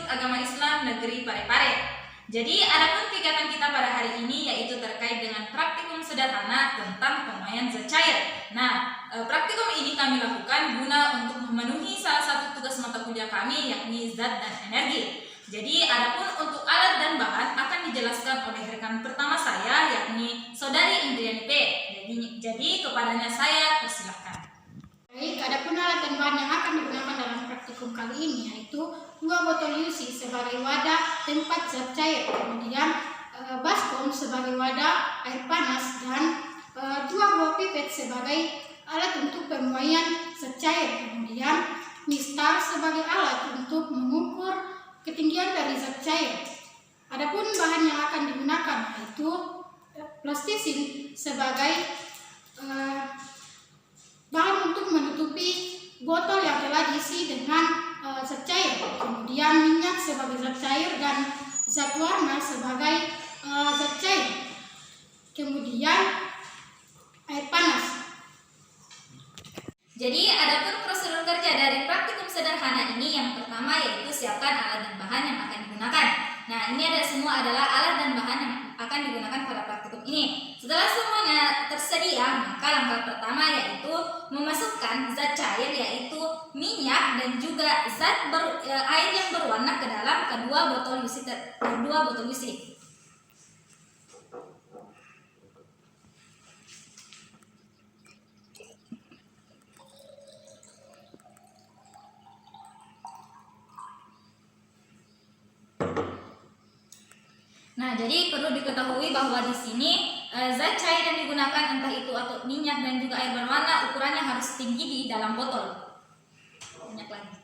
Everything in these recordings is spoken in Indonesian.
Agama Islam Negeri Parepare. Jadi adapun kegiatan kita pada hari ini yaitu terkait dengan praktikum sederhana tentang pemakaian zat cair. Nah, praktikum ini kami lakukan guna untuk memenuhi salah satu tugas mata kuliah kami yakni zat dan energi. Jadi adapun untuk alat dan bahan akan dijelaskan oleh rekan pertama saya yakni Saudari Indriani P. Jadi kepadanya saya persilahkan. Baik, adapun alat dan bahan yang akan digunakan dalam praktikum kali ini yaitu 2 botol UC sebagai wadah tempat zat cair, kemudian baskom sebagai wadah air panas, dan 2 buah pipet sebagai alat untuk pemuaian zat cair, kemudian mistar sebagai alat untuk mengukur ketinggian dari zat cair. Adapun bahan yang akan digunakan yaitu plastisin sebagai bahan untuk menutupi botol yang telah diisi dengan zat cair, kemudian minyak sebagai zat cair dan zat warna sebagai zat cair, kemudian air panas. Jadi adapun prosedur kerja dari praktikum sederhana ini yang pertama yaitu siapkan alat dan bahan yang akan digunakan. Nah, ini semua adalah alat dan bahan yang akan digunakan pada praktikum ini. Setelah semuanya tersedia, maka langkah pertama yaitu memasukkan zat cair yaitu minyak dan juga air yang berwarna ke dalam kedua botol UC. Nah, jadi perlu diketahui bahwa di sini zat cair yang digunakan entah itu atau minyak dan juga air berwarna ukurannya harus tinggi di dalam botol. Minyak lagi.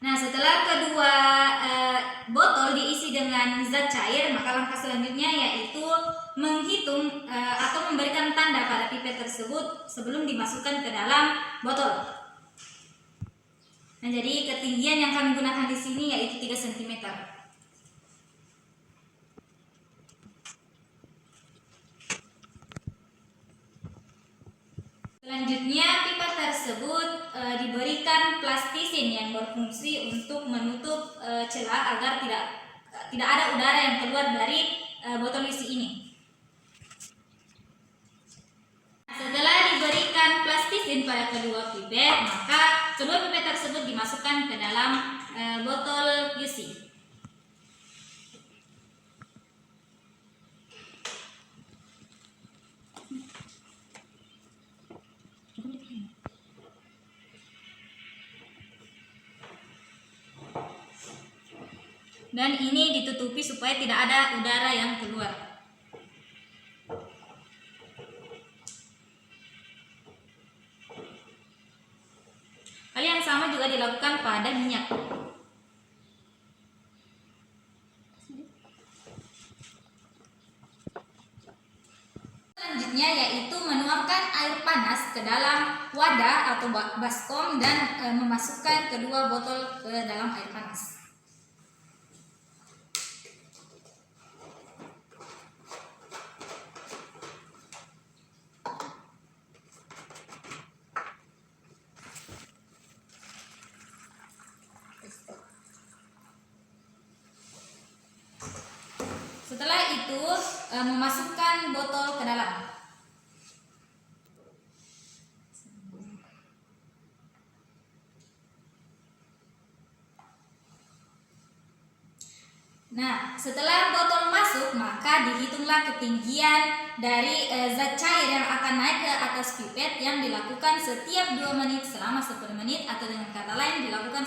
Nah, setelah kedua botol diisi dengan zat cair, maka langkah selanjutnya yaitu menghitung atau memberikan tanda pada pipet tersebut sebelum dimasukkan ke dalam botol. Nah, jadi ketinggian yang kami gunakan di sini yaitu 3 cm. Selanjutnya pipa tersebut diberikan plastisin yang berfungsi untuk menutup celah agar tidak ada udara yang keluar dari botol isi ini. Setelah diberikan plastisin pada kedua pipet, maka kedua pipet tersebut dimasukkan ke dalam botol UC. Dan ini ditutupi supaya tidak ada udara yang keluar. Hal yang sama juga dilakukan pada minyak. Selanjutnya yaitu menuangkan air panas ke dalam wadah atau baskom dan memasukkan kedua botol ke dalam air panas. Setelah itu memasukkan botol ke dalam. Nah, setelah botol masuk, maka dihitunglah ketinggian dari zat cair yang akan naik ke atas pipet yang dilakukan setiap 2 menit selama 10 menit atau dengan kata lain dilakukan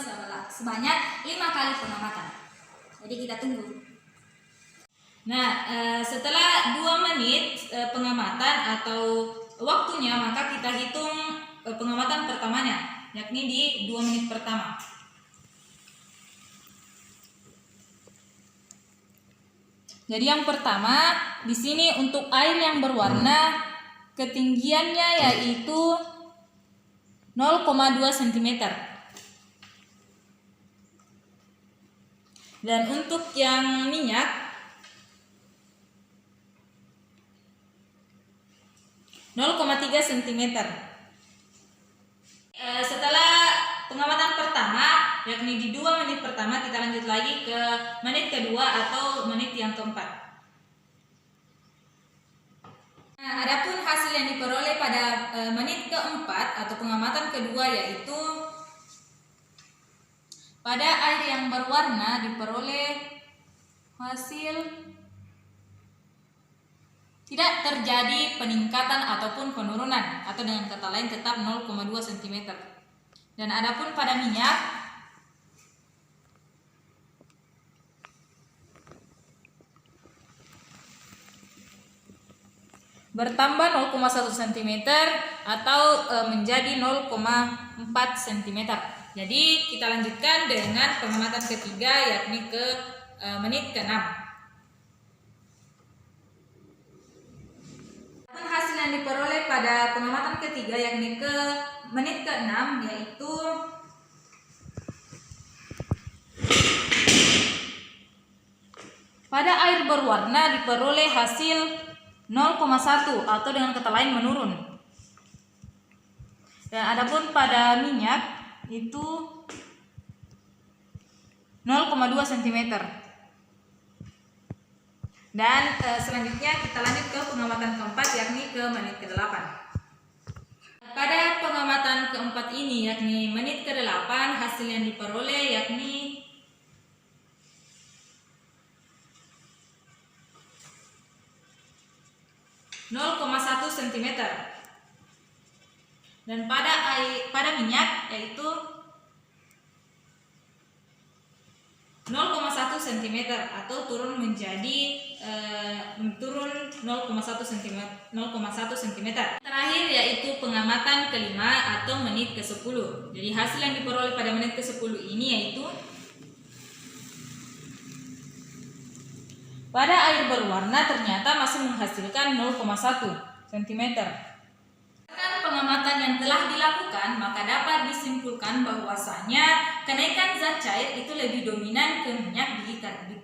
sebanyak 5 kali pengamatan. Jadi kita tunggu. Nah, setelah 2 menit pengamatan atau waktunya, maka kita hitung pengamatan pertamanya, yakni di 2 menit pertama. Jadi yang pertama di sini untuk air yang berwarna ketinggiannya yaitu 0,2 cm. Dan untuk yang minyak 0,3 cm. Setelah pengamatan pertama, yakni di 2 menit pertama, kita lanjut lagi ke menit kedua atau menit yang keempat. Nah, adapun hasil yang diperoleh pada menit keempat atau pengamatan kedua yaitu pada air yang berwarna diperoleh hasil tidak terjadi peningkatan ataupun penurunan, atau dengan kata lain tetap 0,2 cm. Dan adapun pada minyak bertambah 0,1 cm atau menjadi 0,4 cm. Jadi kita lanjutkan dengan pengamatan ketiga, yakni ke menit ke-6. Hasil yang diperoleh pada pengamatan ketiga yakni ke menit ke-6 yaitu pada air berwarna diperoleh hasil 0,1 atau dengan kata lain menurun. Dan adapun pada minyak itu 0,2 cm. Dan selanjutnya kita lanjut ke pengamatan keempat, yakni ke menit ke-8. Pada pengamatan keempat ini, yakni menit ke-8, hasil yang diperoleh yakni (0,1 cm). Dan pada minyak yaitu 0,1 cm atau turun menjadi 0,1 cm. Terakhir yaitu pengamatan kelima atau menit ke-10. Jadi hasil yang diperoleh pada menit ke-10 ini yaitu pada air berwarna ternyata masih menghasilkan 0,1 cm. Pengamatan yang telah dilakukan, maka dapat disimpulkan bahwasanya kenaikan zat cair itu lebih dominan ke minyak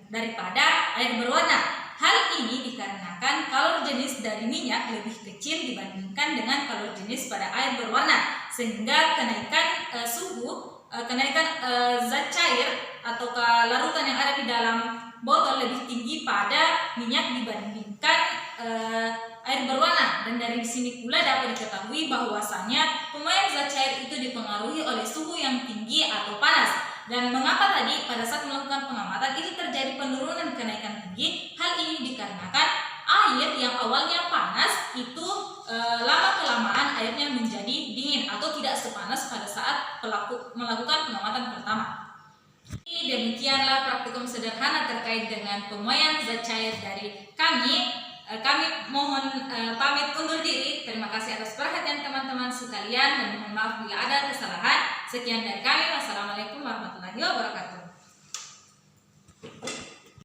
daripada air berwarna. Hal ini dikarenakan kalor jenis dari minyak lebih kecil dibandingkan dengan kalor jenis pada air berwarna, sehingga kenaikan zat cair atau larutan yang ada di dalam botol lebih tinggi pada minyak dibandingkan air berwarna. Dan dari sini pula dapat diketahui bahwasanya pemuaian zat cair itu dipengaruhi oleh suhu yang tinggi atau panas. Dan mengapa tadi pada saat melakukan pengamatan itu terjadi penurunan kenaikan tinggi? Hal ini dikarenakan air yang awalnya panas itu lama-kelamaan airnya menjadi dingin atau tidak sepanas pada saat melakukan pengamatan pertama. Demikianlah praktikum sederhana terkait dengan pemuaian zat cair dari kami. Kami mohon pamit undur diri. Terima kasih atas perhatian teman-teman sekalian dan mohon maaf bila ada kesalahan. Sekian dari kami. Wassalamualaikum warahmatullahi wabarakatuh.